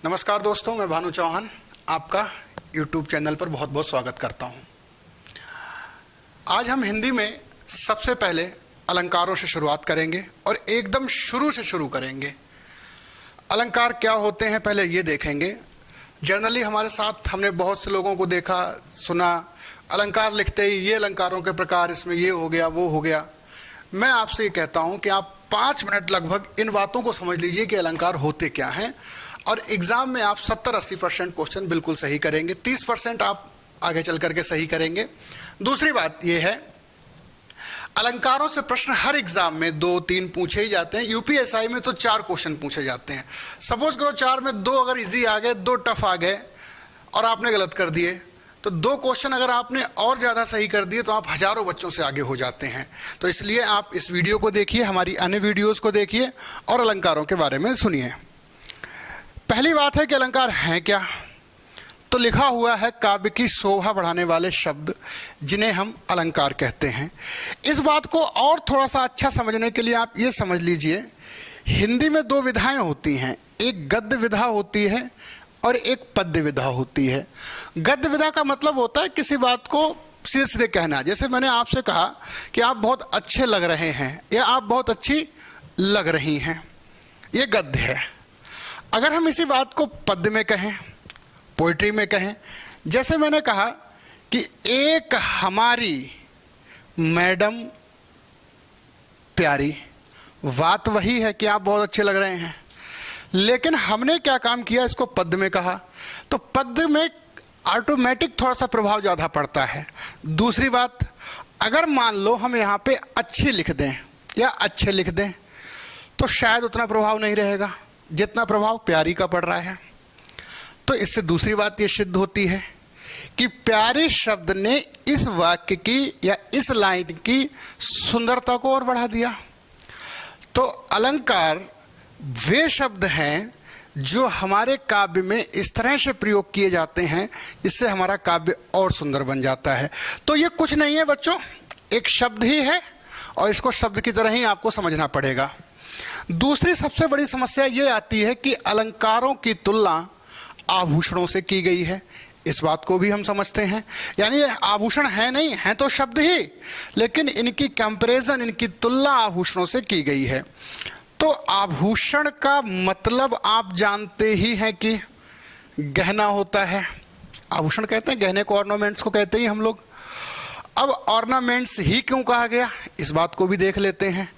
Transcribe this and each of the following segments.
नमस्कार दोस्तों, मैं भानु चौहान आपका YouTube चैनल पर बहुत बहुत स्वागत करता हूं। आज हम हिंदी में सबसे पहले अलंकारों से शुरुआत करेंगे और एकदम शुरू से शुरू करेंगे। अलंकार क्या होते हैं पहले ये देखेंगे। जनरली हमारे साथ हमने बहुत से लोगों को देखा सुना, अलंकार लिखते ही ये अलंकारों के प्रकार, इसमें ये हो गया वो हो गया। मैं आपसे ये कहता हूं कि आप 5 मिनट लगभग इन बातों को समझ लीजिए कि अलंकार होते क्या हैं, और एग्जाम में आप 70-80% क्वेश्चन बिल्कुल सही करेंगे, 30% आप आगे चल करके सही करेंगे। दूसरी बात यह है, अलंकारों से प्रश्न हर एग्जाम में 2-3 पूछे ही जाते हैं। यूपीएसआई में तो 4 क्वेश्चन पूछे जाते हैं। सपोज करो 4 में 2 अगर इजी आ गए, 2 टफ आ गए और आपने गलत कर दिए, तो 2 क्वेश्चन अगर आपने और ज़्यादा सही कर दिए तो आप हजारों बच्चों से आगे हो जाते हैं। तो इसलिए आप इस वीडियो को देखिए, हमारी अन्य वीडियोस को देखिए और अलंकारों के बारे में सुनिए। पहली बात है कि अलंकार हैं क्या। तो लिखा हुआ है काव्य की शोभा बढ़ाने वाले शब्द जिन्हें हम अलंकार कहते हैं। इस बात को और थोड़ा सा अच्छा समझने के लिए आप ये समझ लीजिए, हिंदी में 2 विधाएं होती हैं, एक गद्य विधा होती है और एक पद्य विधा होती है। गद्य विधा का मतलब होता है किसी बात को सीधे सीधे कहना। जैसे मैंने आपसे कहा कि आप बहुत अच्छे लग रहे हैं या आप बहुत अच्छी लग रही हैं, ये गद्य है। अगर हम इसी बात को पद्य में कहें, पोइट्री में कहें, जैसे मैंने कहा कि एक हमारी मैडम प्यारी, बात वही है कि आप बहुत अच्छे लग रहे हैं, लेकिन हमने क्या काम किया, इसको पद्य में कहा। तो पद्य में ऑटोमेटिक थोड़ा सा प्रभाव ज़्यादा पड़ता है। दूसरी बात, अगर मान लो हम यहाँ पे अच्छी लिख दें या अच्छे लिख दें तो शायद उतना प्रभाव नहीं रहेगा जितना प्रभाव प्यारी का पड़ रहा है। तो इससे दूसरी बात ये सिद्ध होती है कि प्यारी शब्द ने इस वाक्य की या इस लाइन की सुंदरता को और बढ़ा दिया। तो अलंकार वे शब्द हैं जो हमारे काव्य में इस तरह से प्रयोग किए जाते हैं जिससे हमारा काव्य और सुंदर बन जाता है। तो ये कुछ नहीं है बच्चों, एक शब्द ही है और इसको शब्द की तरह ही आपको समझना पड़ेगा। दूसरी सबसे बड़ी समस्या ये आती है कि अलंकारों की तुलना आभूषणों से की गई है। इस बात को भी हम समझते हैं, यानी आभूषण है नहीं, है तो शब्द ही, लेकिन इनकी कंपैरिजन, इनकी तुलना आभूषणों से की गई है। तो आभूषण का मतलब आप जानते ही हैं कि गहना होता है। आभूषण कहते हैं गहने को, ऑर्नामेंट्स को कहते ही हम लोग। अब ऑर्नामेंट्स ही क्यों कहा गया, इस बात को भी देख लेते हैं।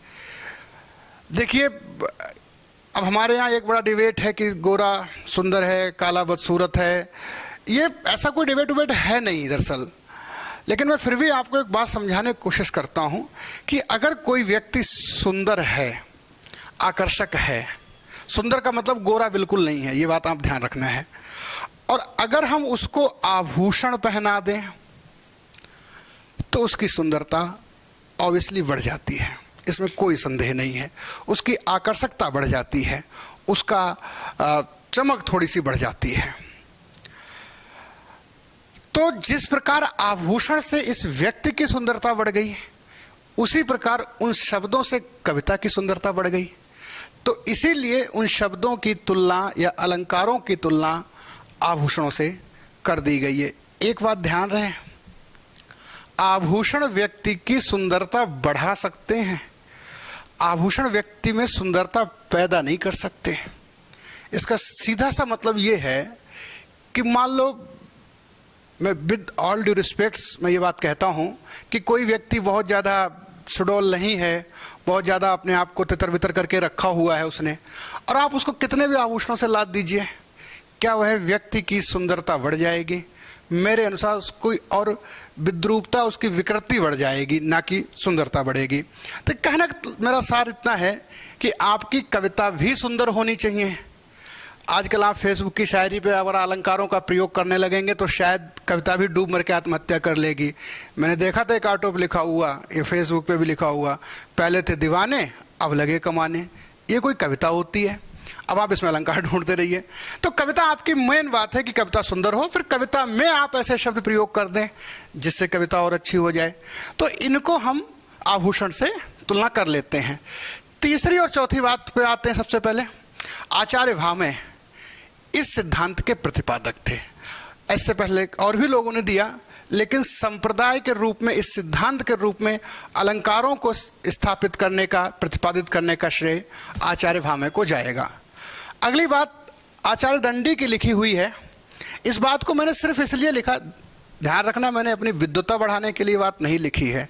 देखिए, अब हमारे यहाँ एक बड़ा डिबेट है कि गोरा सुंदर है, काला बदसूरत है। ये ऐसा कोई डिबेट है नहीं दरअसल, लेकिन मैं फिर भी आपको एक बात समझाने की कोशिश करता हूँ कि अगर कोई व्यक्ति सुंदर है, आकर्षक है, सुंदर का मतलब गोरा बिल्कुल नहीं है, ये बात आप ध्यान रखना है, और अगर हम उसको आभूषण पहना दें तो उसकी सुंदरता ऑब्वियसली बढ़ जाती है, इसमें कोई संदेह नहीं है। उसकी आकर्षकता बढ़ जाती है, उसका चमक थोड़ी सी बढ़ जाती है। तो जिस प्रकार आभूषण से इस व्यक्ति की सुंदरता बढ़ गई, उसी प्रकार उन शब्दों से कविता की सुंदरता बढ़ गई। तो इसीलिए उन शब्दों की तुलना या अलंकारों की तुलना आभूषणों से कर दी गई है। एक बात ध्यान रहे, आभूषण व्यक्ति की सुंदरता बढ़ा सकते हैं, आभूषण व्यक्ति में सुंदरता पैदा नहीं कर सकते। इसका सीधा सा मतलब ये है कि मान लो, मैं विद ऑल ड्यू रिस्पेक्ट्स मैं ये बात कहता हूँ कि कोई व्यक्ति बहुत ज़्यादा सुडौल नहीं है, बहुत ज़्यादा अपने आप को तितर बितर करके रखा हुआ है उसने, और आप उसको कितने भी आभूषणों से लाद दीजिए, क्या वह व्यक्ति की सुंदरता बढ़ जाएगी? मेरे अनुसार उसको और विद्रूपता, उसकी विकृति बढ़ जाएगी, ना कि सुंदरता बढ़ेगी। तो कहना मेरा सार इतना है कि आपकी कविता भी सुंदर होनी चाहिए। आजकल आप फेसबुक की शायरी पे अगर अलंकारों का प्रयोग करने लगेंगे तो शायद कविता भी डूब मर के आत्महत्या कर लेगी। मैंने देखा था एक ऑटो पे लिखा हुआ, ये फेसबुक पे भी लिखा हुआ, पहले थे दीवाने अब लगे कमाने। ये कोई कविता होती है? अब आप इसमें अलंकार ढूंढते रहिए। तो कविता, आपकी मेन बात है कि कविता सुंदर हो, फिर कविता में आप ऐसे शब्द प्रयोग कर दें जिससे कविता और अच्छी हो जाए। तो इनको हम आभूषण से तुलना कर लेते हैं। तीसरी और चौथी बात पे आते हैं। सबसे पहले आचार्य भाव में इस सिद्धांत के प्रतिपादक थे। इससे पहले और भी लोगों ने दिया, लेकिन संप्रदाय के रूप में, इस सिद्धांत के रूप में अलंकारों को स्थापित करने का, प्रतिपादित करने का श्रेय आचार्य भामह को जाएगा। अगली बात आचार्य दंडी की लिखी हुई है। इस बात को मैंने सिर्फ इसलिए लिखा, ध्यान रखना मैंने अपनी विद्वता बढ़ाने के लिए बात नहीं लिखी है,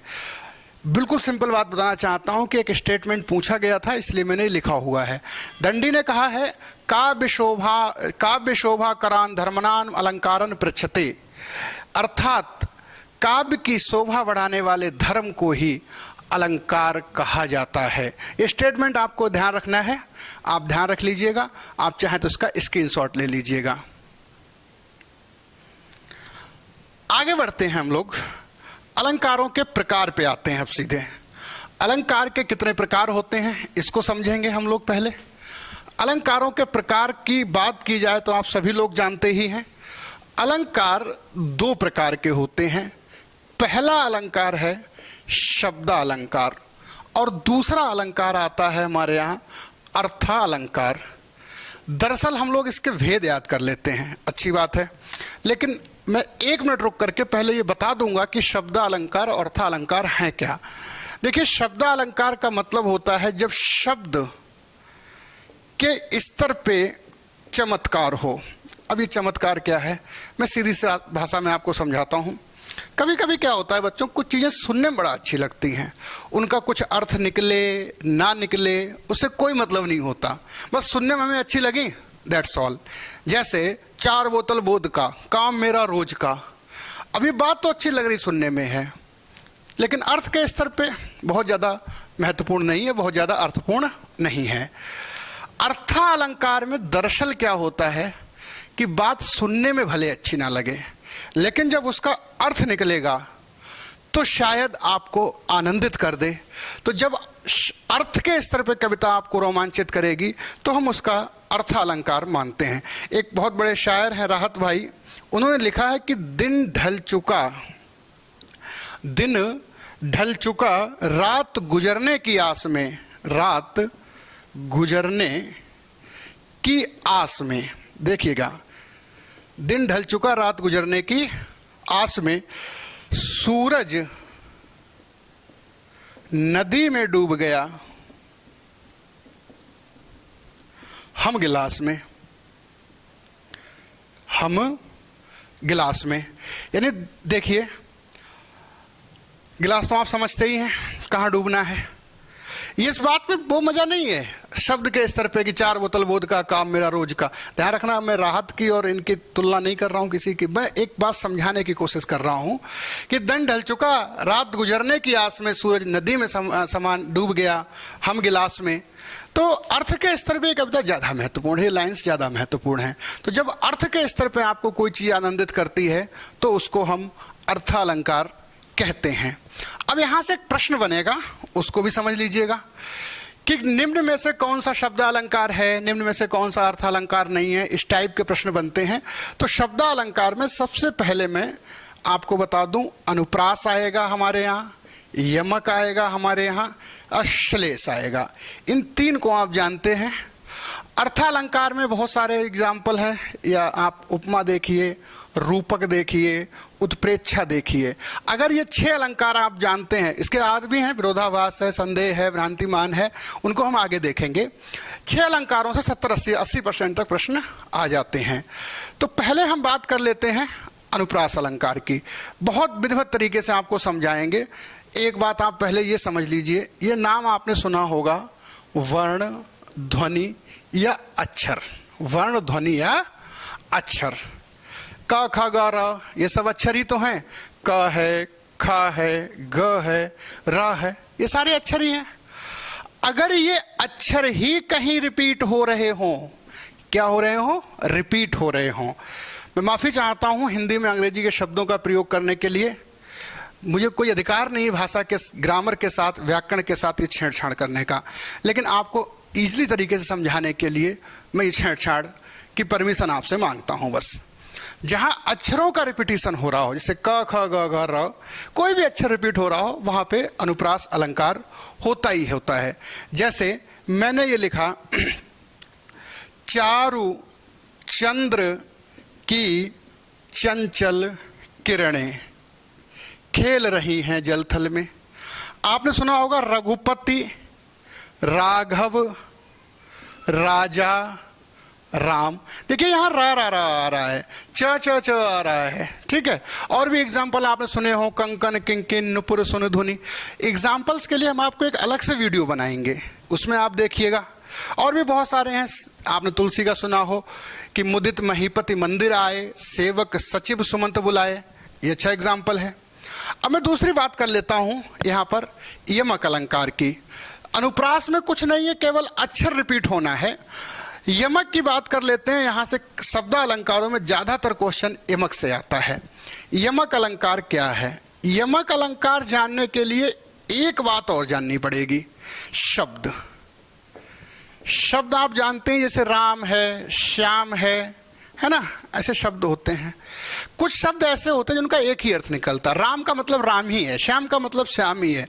बिल्कुल सिंपल बात बताना चाहता हूं कि एक स्टेटमेंट पूछा गया था इसलिए मैंने लिखा हुआ है। दंडी ने कहा है, काव्य शोभा करान धर्मनान अलंकारन पृच्छते, अर्थात काव्य की शोभा बढ़ाने वाले धर्म को ही अलंकार कहा जाता है। ये स्टेटमेंट आपको ध्यान रखना है, आप ध्यान रख लीजिएगा, आप चाहें तो इसका स्क्रीनशॉट ले लीजिएगा। आगे बढ़ते हैं हम लोग, अलंकारों के प्रकार पे आते हैं। अब सीधे अलंकार के कितने प्रकार होते हैं इसको समझेंगे हम लोग। पहले अलंकारों के प्रकार की बात की जाए तो आप सभी लोग जानते ही हैं, अलंकार दो प्रकार के होते हैं। पहला अलंकार है शब्द अलंकार और दूसरा अलंकार आता है हमारे यहाँ अर्था अलंकार। दरअसल हम लोग इसके भेद याद कर लेते हैं, अच्छी बात है, लेकिन मैं 1 मिनट रुक करके पहले ये बता दूंगा कि शब्द अलंकार और अर्थ अलंकार हैं क्या। देखिए, शब्द अलंकार का मतलब होता है जब शब्द के स्तर पे चमत्कार हो। अब ये चमत्कार क्या है, मैं सीधी सी भाषा में आपको समझाता हूँ। कभी कभी क्या होता है, बच्चों कुछ चीज़ें सुनने में बड़ा अच्छी लगती हैं, उनका कुछ अर्थ निकले ना निकले उससे कोई मतलब नहीं होता, बस सुनने में हमें अच्छी लगी, दैट्स ऑल। जैसे 4 बोतल बोध का काम मेरा रोज का, अभी बात तो अच्छी लग रही सुनने में है, लेकिन अर्थ के स्तर पे बहुत ज़्यादा महत्वपूर्ण नहीं है, बहुत ज़्यादा अर्थपूर्ण नहीं है। अर्था अलंकार में दरअसल क्या होता है कि बात सुनने में भले अच्छी ना लगे, लेकिन जब उसका अर्थ निकलेगा तो शायद आपको आनंदित कर दे। तो जब अर्थ के स्तर पे कविता आपको रोमांचित करेगी तो हम उसका अर्थ अलंकार मानते हैं। एक बहुत बड़े शायर हैं राहत भाई, उन्होंने लिखा है कि दिन ढल चुका रात गुजरने की आस में, रात गुजरने की आस में। देखिएगा, दिन ढल चुका रात गुजरने की आस में, सूरज नदी में डूब गया हम गिलास में, हम गिलास में। यानी देखिए, गिलास तो आप समझते ही हैं कहाँ डूबना है। इस बात में वो मजा नहीं है शब्द के स्तर पे कि 4 बोतल बोध का काम मेरा रोज का। ध्यान रखना, मैं राहत की और इनकी तुलना नहीं कर रहा हूँ किसी की, मैं एक बात समझाने की कोशिश कर रहा हूँ कि दिन ढल चुका रात गुजरने की आस में, सूरज नदी में समान डूब गया हम गिलास में। तो अर्थ के स्तर पे कविता ज़्यादा महत्वपूर्ण है, लाइन्स ज़्यादा महत्वपूर्ण है। तो जब अर्थ के स्तर पे आपको कोई चीज़ आनंदित करती है तो उसको हम अर्थालंकार कहते हैं। अब यहाँ से एक प्रश्न बनेगा, उसको भी समझ लीजिएगा कि निम्न में से कौन सा शब्द अलंकार है, निम्न में से कौन सा अर्थ अलंकार नहीं है, इस टाइप के प्रश्न बनते हैं। तो शब्द अलंकार में सबसे पहले मैं आपको बता दूं, अनुप्रास आएगा हमारे यहाँ, यमक आएगा हमारे यहाँ, अश्लेष आएगा। इन 3 को आप जानते हैं। अर्थालंकार में बहुत सारे एग्जाम्पल हैं, या आप उपमा देखिए, रूपक देखिए, उत्प्रेक्षा देखिए। अगर ये 6 अलंकार आप जानते हैं, इसके बाद भी हैं, विरोधाभास है, संदेह है, भ्रांतिमान है, उनको हम आगे देखेंगे। 6 अलंकारों से 70-80% तक प्रश्न आ जाते हैं। तो पहले हम बात कर लेते हैं अनुप्रास अलंकार की, बहुत विधिवत तरीके से आपको समझाएंगे। एक बात आप पहले ये समझ लीजिए, ये नाम आपने सुना होगा, वर्ण, ध्वनि या अक्षर। वर्ण, ध्वनि या अक्षर, क ख ग र, ये सब अक्षर ही तो हैं। क है, ख है, ग है, र है, ये सारे अक्षर ही हैं। अगर ये अक्षर ही कहीं रिपीट हो रहे हों, क्या हो रहे हों, रिपीट हो रहे हों। मैं माफ़ी चाहता हूँ हिंदी में अंग्रेजी के शब्दों का प्रयोग करने के लिए, मुझे कोई अधिकार नहीं भाषा के ग्रामर के साथ, व्याकरण के साथ ये छेड़छाड़ करने का, लेकिन आपको ईजिली तरीके से समझाने के लिए मैं ये छेड़छाड़ की परमिशन आपसे मांगता हूँ। बस जहाँ अक्षरों का रिपीटिशन हो रहा हो, जैसे क ख ग घ र, कोई भी अक्षर रिपीट हो रहा हो, वहाँ पे अनुप्रास अलंकार होता ही होता है। जैसे मैंने ये लिखा, चारु चंद्र की चंचल किरणें खेल रही हैं जलथल में। आपने सुना होगा रघुपति, राघव, राजा, राम। देखिए यहां रा रा रा आ रहा है, च च च आ रहा है, ठीक है। और भी एग्जाम्पल आपने सुने हो, कंकन, किंकिन, नुपुर, सुनधुनि। एग्जाम्पल्स के लिए हम आपको एक अलग से वीडियो बनाएंगे, उसमें आप देखिएगा। और भी बहुत सारे हैं। आपने तुलसी का सुना हो कि मुदित महीपति मंदिर आए, सेवक सचिव सुमंत बुलाए। ये अच्छा एग्जाम्पल है। अब मैं दूसरी बात कर लेता हूं यहां पर यमक अलंकार की। अनुप्रास में कुछ नहीं है, केवल अक्षर रिपीट होना है। यमक की बात कर लेते हैं। यहां से शब्द अलंकारों में ज्यादातर क्वेश्चन यमक से आता है। यमक अलंकार क्या है? यमक अलंकार जानने के लिए एक बात और जाननी पड़ेगी, शब्द। शब्द आप जानते हैं, जैसे राम है, श्याम है ना, ऐसे शब्द होते हैं। कुछ शब्द ऐसे होते हैं जिनका एक ही अर्थ निकलता है। राम का मतलब राम ही है, श्याम का मतलब श्याम ही है।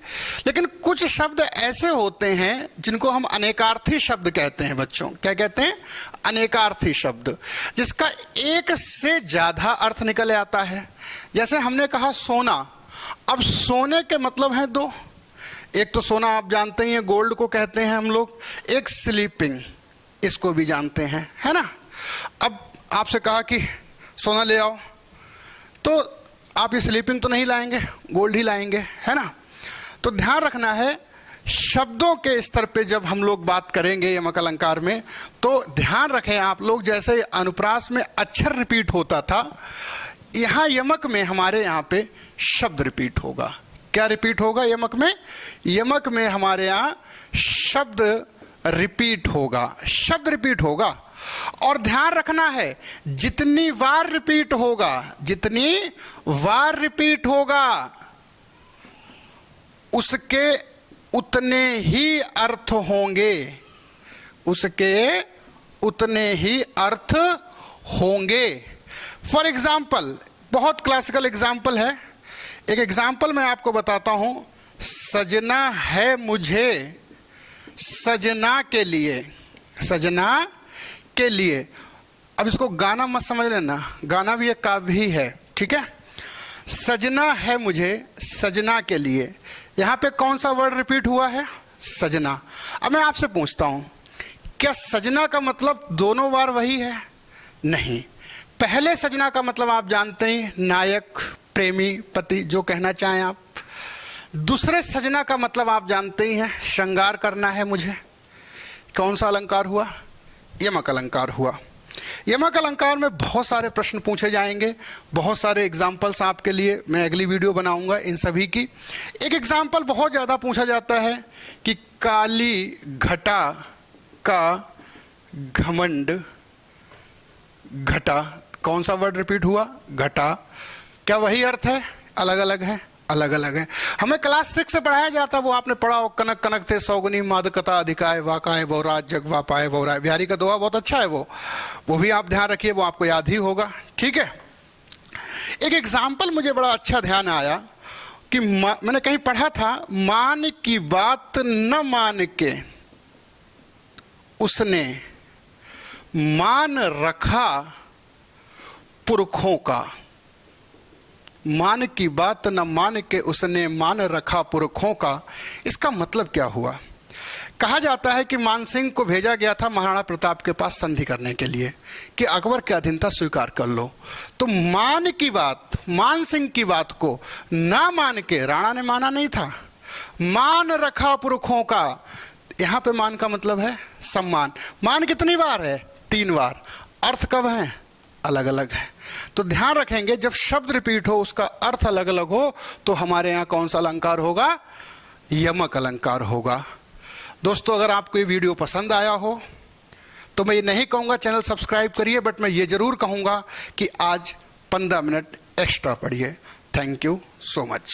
लेकिन कुछ शब्द ऐसे होते हैं जिनको हम अनेकार्थी शब्द कहते हैं बच्चों। क्या कहते हैं? अनेकार्थी शब्द, जिसका एक से ज्यादा अर्थ निकल आता है। जैसे हमने कहा सोना। अब सोने के मतलब हैं दो। एक तो सोना आप जानते ही हैं, गोल्ड को कहते हैं हम लोग। एक स्लीपिंग, इसको भी जानते हैं, है ना। अब आपसे कहा कि सोना ले आओ, तो आप ये स्लीपिंग तो नहीं लाएंगे, गोल्ड ही लाएंगे, है ना। तो ध्यान रखना है, शब्दों के स्तर पे जब हम लोग बात करेंगे यमक अलंकार में, तो ध्यान रखें आप लोग, जैसे अनुप्रास में अक्षर रिपीट होता था, यहाँ यमक में हमारे यहाँ पे शब्द रिपीट होगा। क्या रिपीट होगा यमक में? यमक में हमारे यहाँ शब्द रिपीट होगा, शब्द रिपीट होगा। और ध्यान रखना है, जितनी बार रिपीट होगा, जितनी बार रिपीट होगा, उसके उतने ही अर्थ होंगे, उसके उतने ही अर्थ होंगे। फॉर एग्जाम्पल, बहुत क्लासिकल एग्जाम्पल है। एक एग्जाम्पल मैं आपको बताता हूं। सजना है मुझे सजना के लिए, सजना के लिए। अब इसको गाना मत समझ लेना, गाना भी एक काव्य ही है, ठीक है। सजना है मुझे सजना के लिए, यहां पे कौन सा वर्ड रिपीट हुआ है? सजना। अब मैं आपसे पूछता हूं, क्या सजना का मतलब दोनों बार वही है? नहीं। पहले सजना का मतलब आप जानते हैं, नायक, प्रेमी, पति, जो कहना चाहें आप। दूसरे सजना का मतलब आप जानते ही हैं, श्रृंगार करना है मुझे। कौन सा अलंकार हुआ? यमक अलंकार हुआ। यमक अलंकार में बहुत सारे प्रश्न पूछे जाएंगे, बहुत सारे एग्जाम्पल्स आपके लिए मैं अगली वीडियो बनाऊंगा इन सभी की। एक एग्जाम्पल बहुत ज़्यादा पूछा जाता है कि काली घटा का घमंड घटा। कौन सा वर्ड रिपीट हुआ? घटा। क्या वही अर्थ है? अलग अलग है, अलग अलग है। हमें क्लास 6 से पढ़ाया जाता, वो आपने पढ़ा हो, कनक कनक थे सौगुनी मादकता अधिकाय वाकाय बहुराज जग वापाय बहुराय। बिहारी का दोहा बहुत अच्छा है, वो भी आप ध्यान रखिए, वो आपको याद ही होगा, ठीक है। एक एग्जाम्पल मुझे बड़ा अच्छा ध्यान आया कि मैंने कहीं पढ़ा था, मान की बात न मान के उसने मान रखा पुरखों का। मान की बात न मान के उसने मान रखा पुरखों का। इसका मतलब क्या हुआ? कहा जाता है कि मानसिंह को भेजा गया था महाराणा प्रताप के पास संधि करने के लिए कि अकबर की अधीनता स्वीकार कर लो। तो मान की बात, मानसिंह की बात को ना मान के, राणा ने माना नहीं था, मान रखा पुरखों का। यहां पे मान का मतलब है सम्मान। मान कितनी बार है? 3 बार। अर्थ कब है? अलग अलग है। तो ध्यान रखेंगे, जब शब्द रिपीट हो, उसका अर्थ अलग अलग हो, तो हमारे यहाँ कौन सा अलंकार होगा? यमक अलंकार होगा। दोस्तों, अगर आपको ये वीडियो पसंद आया हो तो मैं ये नहीं कहूँगा चैनल सब्सक्राइब करिए, बट मैं ये जरूर कहूँगा कि आज 15 मिनट एक्स्ट्रा पढ़िए। Thank you so much.